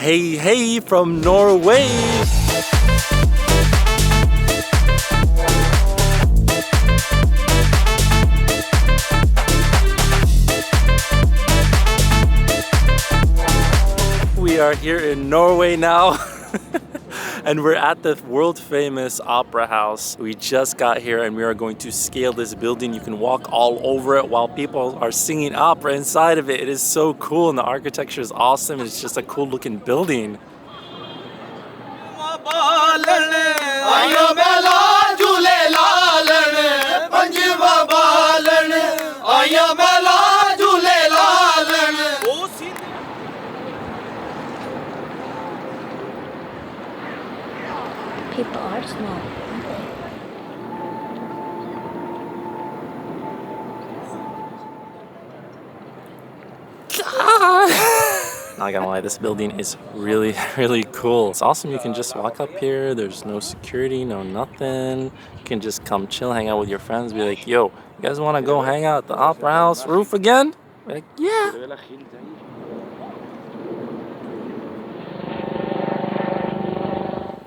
Hey from Norway! We are here in Norway now. And we're at the world famous opera house. We just got here and we are going to scale this building. You can walk all over it while people are singing opera inside of it. It is so cool and the architecture is awesome. It's just a cool looking building. People are small, aren't they? Not gonna lie, this building is really, really cool. It's awesome. You can just walk up here. There's no security, no nothing. You can just come chill, hang out with your friends. Be like, yo, you guys wanna go hang out at the opera house roof again? Be like, yeah.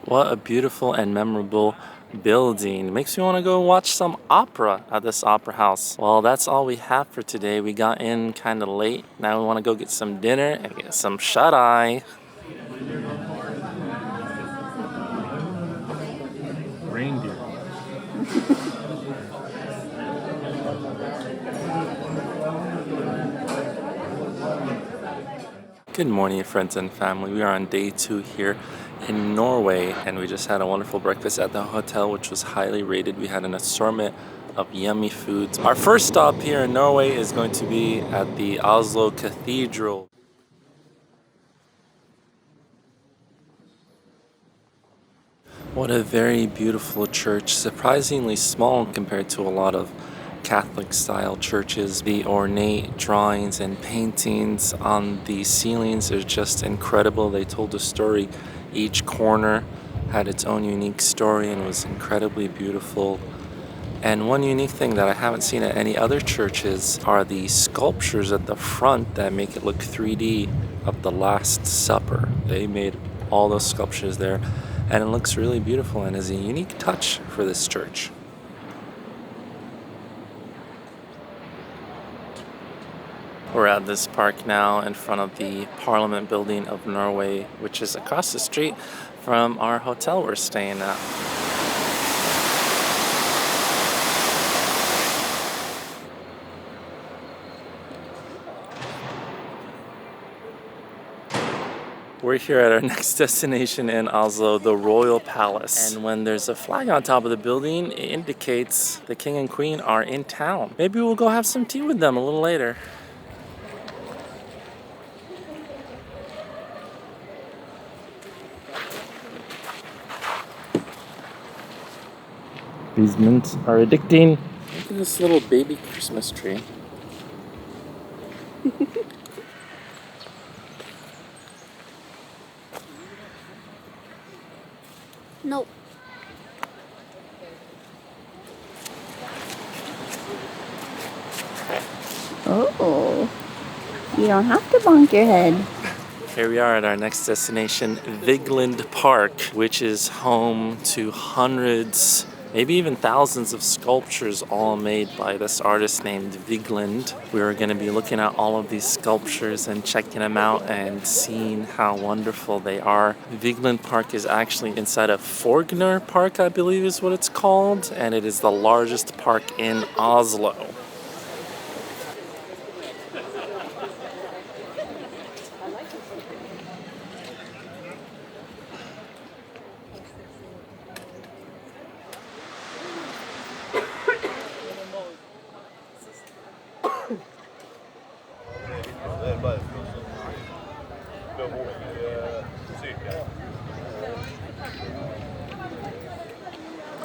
What a beautiful and memorable building. Makes me want to go watch some opera at this opera house. Well, that's all we have for today. We got in kind of late. Now we want to go get some dinner and get some shut-eye. Reindeer. Good morning, friends and family. We are on day 2 here in Norway, and we just had a wonderful breakfast at the hotel, which was highly rated. We had an assortment of yummy foods. Our first stop here in Norway is going to be at the Oslo Cathedral. What a very beautiful church, surprisingly small compared to a lot of Catholic style churches. The ornate drawings and paintings on the ceilings are just incredible. They told a story. Each corner had its own unique story and was incredibly beautiful. And one unique thing that I haven't seen at any other churches are the sculptures at the front that make it look 3D of the Last Supper. They made all those sculptures there, and it looks really beautiful and is a unique touch for this church. We're at this park now in front of the Parliament building of Norway, which is across the street from our hotel we're staying at. We're here at our next destination in Oslo, the Royal Palace. And when there's a flag on top of the building, it indicates the king and queen are in town. Maybe we'll go have some tea with them a little later. These mints are addicting. Look at this little baby Christmas tree. Nope. Oh, you don't have to bonk your head. Here we are at our next destination, Vigeland Park, which is home to hundreds, maybe even thousands of sculptures, all made by this artist named Vigeland. We're going to be looking at all of these sculptures and checking them out and seeing how wonderful they are. Vigeland Park is actually inside of Fjords Park, I believe is what it's called, and it is the largest park in Oslo.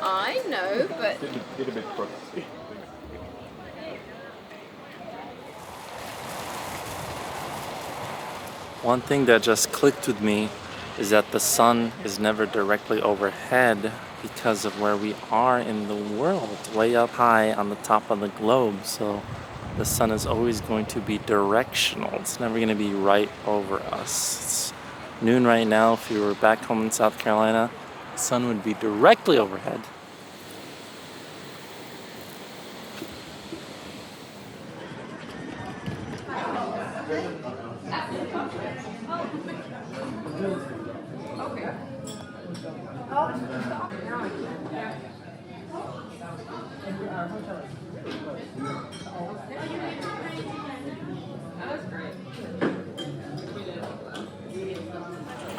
I know, but... One thing that just clicked with me is that the sun is never directly overhead because of where we are in the world, way up high on the top of the globe. So the sun is always going to be directional. It's never going to be right over us. It's noon right now. If you were back home in South Carolina, the sun would be directly overhead.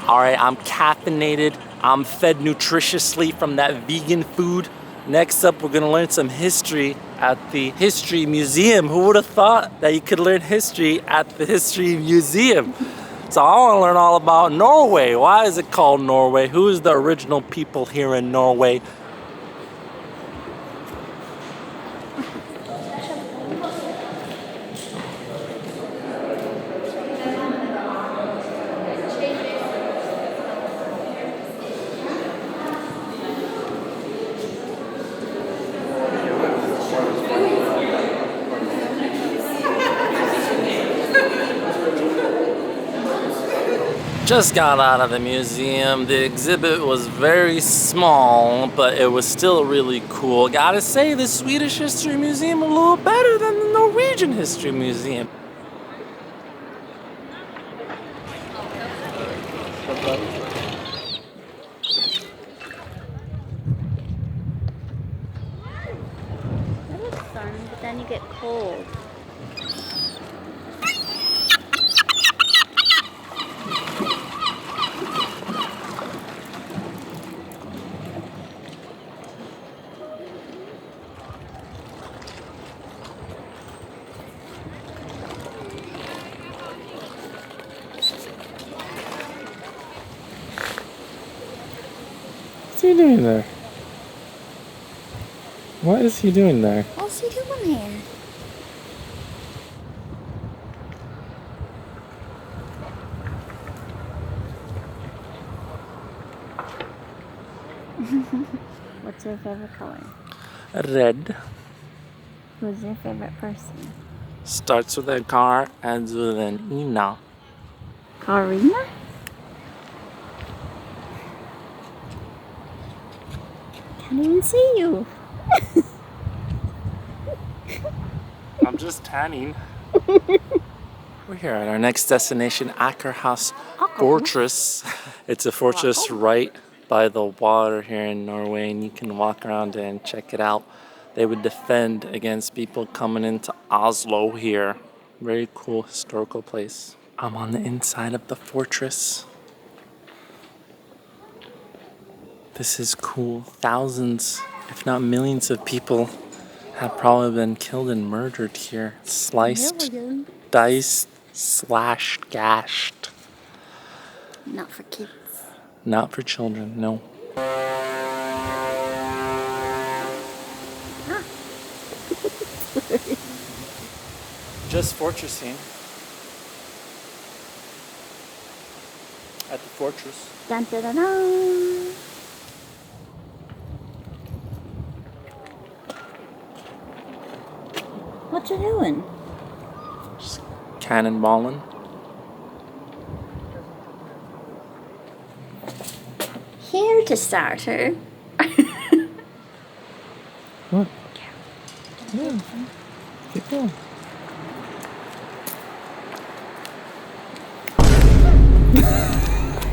All right, I'm caffeinated. I'm fed nutritiously from that vegan food. Next up, we're gonna learn some history at the History Museum. Who would have thought that you could learn history at the History Museum? So I wanna learn all about Norway. Why is it called Norway? Who is the original people here in Norway? Just got out of the museum. The exhibit was very small, but it was still really cool. Gotta say, the Swedish History Museum a little better than the Norwegian History Museum. That looks fun, but then you get cold. What's he doing there? What is he doing there? What's he doing here? What's your favorite color? Red. Who's your favorite person? Starts with a car, ends with an Ina. Karina? Can't even see you. I'm just tanning. We're here at our next destination, Akershus Fortress. It's a fortress right by the water here in Norway, and you can walk around it and check it out. They would defend against people coming into Oslo here. Very cool historical place. I'm on the inside of the fortress. This is cool. Thousands, if not millions of people have probably been killed and murdered here. Sliced, diced, slashed, gashed. Not for kids. Not for children, no. Just fortressing at the fortress. Dun, dun, dun, dun. What you doing? Just cannonballing. Here to start her. What? Yeah. Keep going.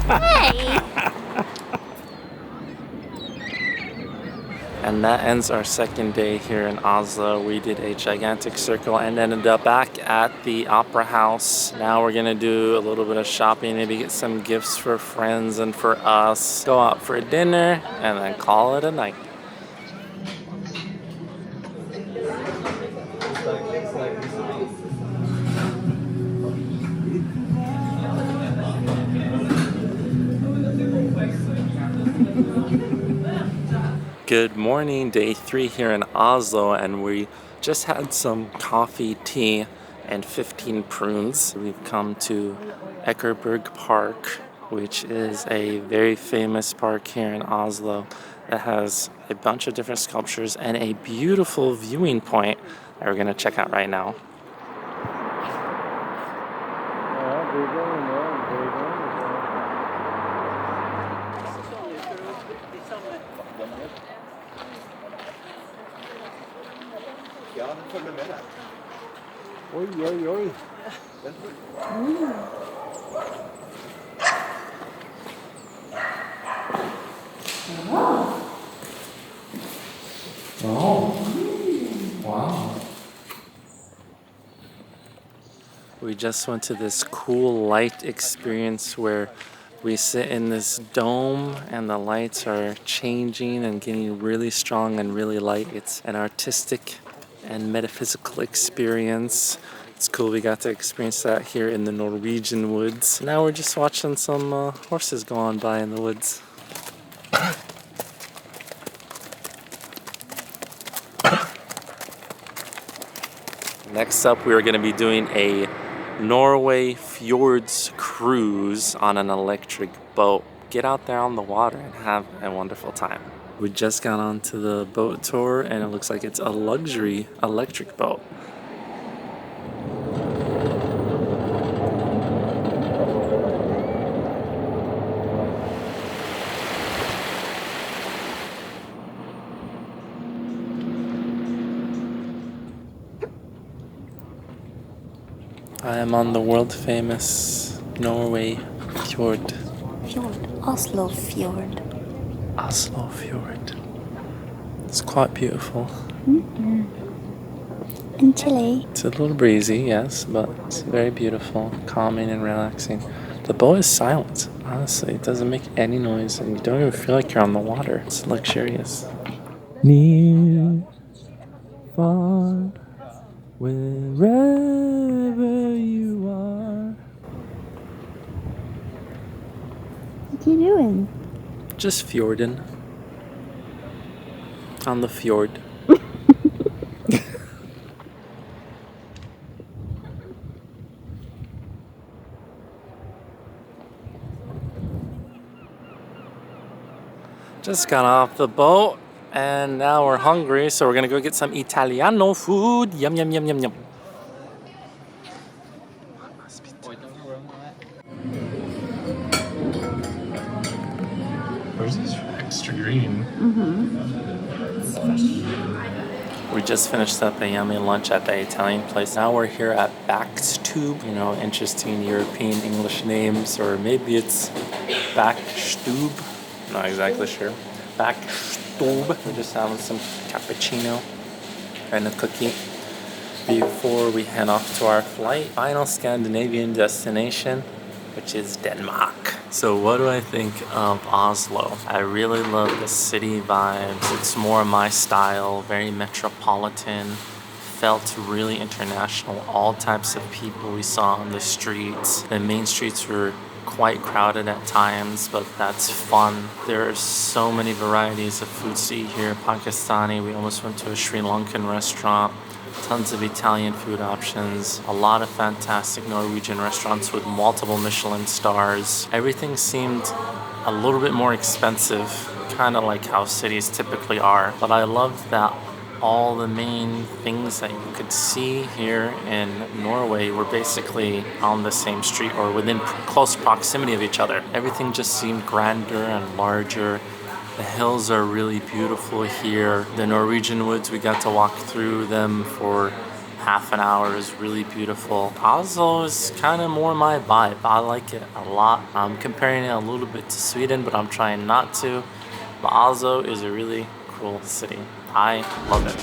Hey! And that ends our second day here in Oslo. We did a gigantic circle and ended up back at the Opera House. Now we're gonna do a little bit of shopping, maybe get some gifts for friends and for us. Go out for dinner and then call it a night. Good morning, day 3 here in Oslo, and we just had some coffee, tea, and 15 prunes. We've come to Ekeberg Park, which is a very famous park here in Oslo that has a bunch of different sculptures and a beautiful viewing point that we're gonna check out right now. Oi, oi, oi. Oh, wow. We just went to this cool light experience where we sit in this dome and the lights are changing and getting really strong and really light. It's an artistic and metaphysical experience. It's cool we got to experience that here in the Norwegian woods. Now we're just watching some horses go on by in the woods. Next up, we are going to be doing a Norway Fjords cruise on an electric boat. Get out there on the water and have a wonderful time. We just got onto the boat tour and it looks like it's a luxury electric boat. I am on the world famous Norway Fjord. Oslo Fjord. Oslo Fjord. It's quite beautiful. In Chile. It's a little breezy, yes, but it's very beautiful, calming and relaxing. The boat is silent, honestly. It doesn't make any noise and you don't even feel like you're on the water. It's luxurious. Near, far, wherever you are. What are you doing? Just fjording. On the fjord. Just got off the boat and now we're hungry, so we're gonna go get some Italiano food. Yum, yum, yum, yum, yum. Where's this extra green? We just finished up a yummy lunch at the Italian place. Now we're here at Backstube. You know, interesting European English names, or maybe it's Backstube. Not exactly sure. Backstube. We're just having some cappuccino and a cookie before we head off to our flight. Final Scandinavian destination, which is Denmark. So what do I think of Oslo? I really love the city vibes. It's more my style, very metropolitan. Felt really international. All types of people we saw on the streets. The main streets were quite crowded at times, but that's fun. There are so many varieties of foods to eat here. Pakistani, we almost went to a Sri Lankan restaurant. Tons of Italian food options, a lot of fantastic Norwegian restaurants with multiple Michelin stars. Everything seemed a little bit more expensive, kind of like how cities typically are. But I loved that all the main things that you could see here in Norway were basically on the same street or within close proximity of each other. Everything just seemed grander and larger. The hills are really beautiful here. The Norwegian woods, we got to walk through them for half an hour. It was really beautiful. Oslo is kind of more my vibe. I like it a lot. I'm comparing it a little bit to Sweden, but I'm trying not to. But Oslo is a really cool city. I love it.